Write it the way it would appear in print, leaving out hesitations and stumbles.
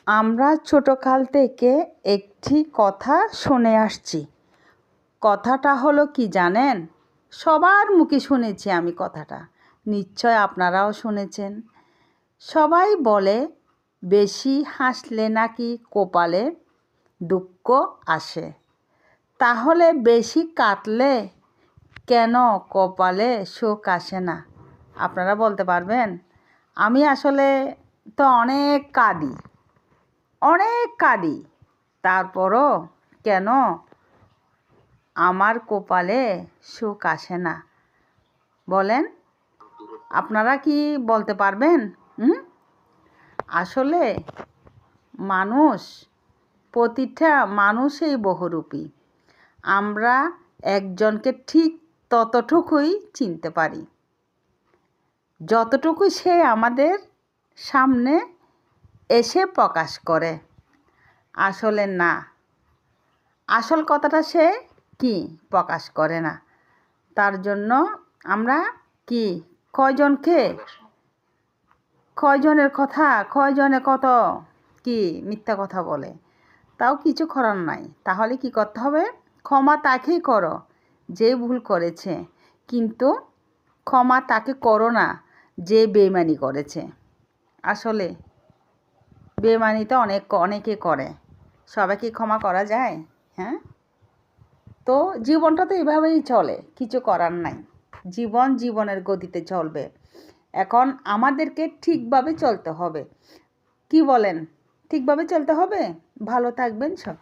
আমরা ছোটকাল থেকে একটি কথা শুনে আসছি। কথাটা হলো কি জানেন? সবার মুখে শুনেছি আমি কথাটা। নিশ্চয় আপনারাও শুনেছেন। সবাই বলে বেশি হাসলে নাকি কপালে দুঃখ আসে। তাহলে বেশি কাঁদলে কেন কপালে সুখ আসে না? আপনারা বলতে পারবেন? আমি আসলে তো অনেক কাঁদি, তারপরও কেন আমার কপালে সুখ আসে না বলেন? আপনারা কি বলতে পারবেন? আসলে মানুষ, প্রতিটা মানুষই বহুরূপী। আমরা একজনকে ঠিক ততটুকুই চিনতে পারি যতটুকু সে আমাদের সামনে এসে প্রকাশ করে। আসলে না, আসল কথাটা সে কি প্রকাশ করে না। তার জন্য আমরা কি কয়জনের কথা, কয়জনে কত কি মিথ্যা কথা বলে, তাও কিছু করার নাই। তাহলে কি করতে হবে? ক্ষমা তাকেই করো যে ভুল করেছে, কিন্তু ক্ষমা তাকে করো না যে বেইমানি করেছে। আসলে বেইমানি তো অনেকে করে, সবাইকে ক্ষমা করা যায়? হ্যাঁ, তো জীবনটা তো এভাবেই চলে, কিছু করার নাই। জীবনের গতিতে চলবে। এখন আমাদেরকে ঠিকভাবে চলতে হবে। কি বলেন? ঠিকভাবে চলতে হবে। ভালো থাকবেন সব।